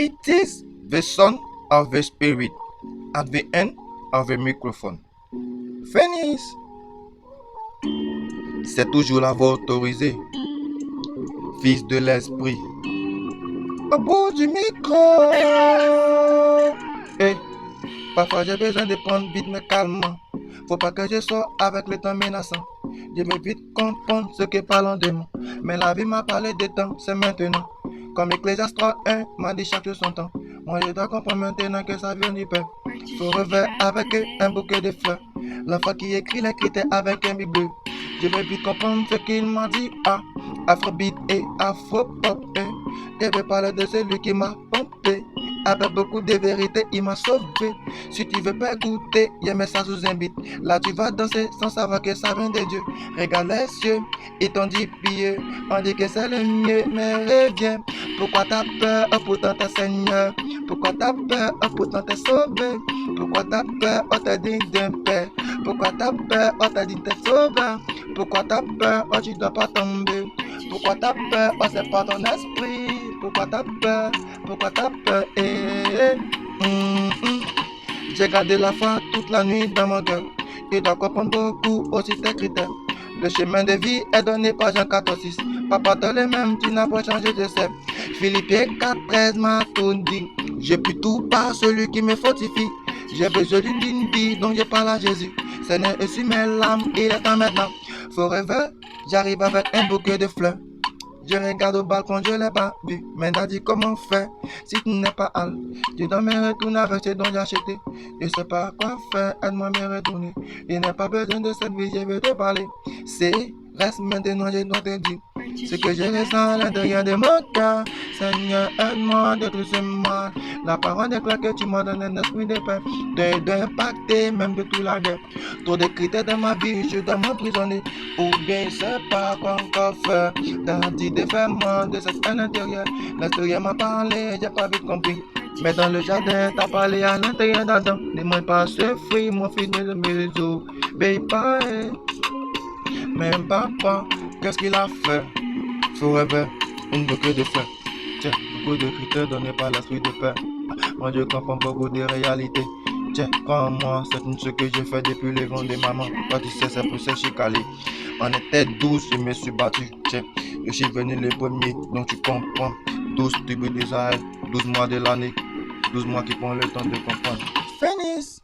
It is the Son of the Spirit at the end of the microphone. Phénix, c'est toujours la voix autorisée, fils de l'esprit. Au bout du micro. Parfois j'ai besoin de prendre vite mais calmement. Faut pas que je sois avec le temps menaçant. Je veux vite comprendre ce que parlent des mots. Mais la vie m'a parlé de temps, c'est maintenant. Comme Ecclésiaste 3:1 m'a dit chaque son temps. Moi je dois comprendre maintenant que ça vient du peuple. Faut revers avec un bouquet de fleurs. L'enfant qui écrit les critères avec un bible. Je veux vite comprendre ce qu'il m'a dit. Afrobeat et afropop. Je veux parler de celui qui m'a pompé. Avec beaucoup de vérité, il m'a sauvé. Si tu veux pas goûter, y'a mes ça sous un beat. Là tu vas danser sans savoir que ça vient de Dieu. Regarde les cieux, ils t'ont dit pieux. On dit que c'est le mieux, mais reviens. Pourquoi t'as peur, pourtant t'es Seigneur? Pourquoi t'as peur, pourtant t'es sauvé? Pourquoi t'as peur, on t'a dit d'un père? Pourquoi t'as peur, on t'a dit t'es sauveur? Pourquoi t'as peur, tu dois pas tomber? Pourquoi t'as peur, c'est pas ton esprit? Pourquoi t'as peur? Pourquoi t'as peur? J'ai gardé la foi toute la nuit dans mon cœur. Tu dois comprendre beaucoup aussi tes critères. Le chemin de vie est donné par Jean 14:6. Papa t'as les mêmes, tu n'as pas changé de sais. Philippiens 4:13 m'a tout dit. J'ai pu tout par celui qui me fortifie. J'ai besoin d'une vie dont je parle à Jésus. Seigneur, et sur mes larmes, il est temps maintenant. Forever, j'arrive avec un bouquet de fleurs. Je regarde au balcon, je l'ai pas vu. Mais t'as dit comment faire si tu n'es pas hal. Tu dois me retourner avec ce dont j'ai acheté. Je sais pas quoi faire, aide-moi à me retourner. Je n'ai pas besoin de cette vie, je veux te parler. C'est, reste maintenant, je dois te dire. Ce que je ressens à l'intérieur de mon cœur. Seigneur, aide-moi de tout ce mal. La parole déclare que tu m'as donné un esprit de paix. D'impacter même de toute la guerre. Trop de critères dans ma vie, je dois m'emprisonner. Ou bien je sais pas quoi encore faire. T'as dit de faire moi de cette haine intérieure. L'intérieur m'a parlé, j'ai pas vite compris. Mais dans le jardin, t'as parlé à l'intérieur d'Adam. Ne moi pas ce fruit, mon fils de mes os. Baby, même papa, qu'est-ce qu'il a fait? Forever, une bouquet de fleurs. Tiens, beaucoup de critères donnés par l'esprit de paix. Moi je comprends beaucoup de réalités. Tiens, crois-moi, c'est tout ce que j'ai fait depuis le vent de maman. Toi tu sais, c'est pour ça que je suis calé. On était 12, je me suis battu. Tiens, je suis venu le premier, donc tu comprends. 12 tribus d'Israël, 12 mois de l'année, 12 mois qui prennent le temps de comprendre. Phénix!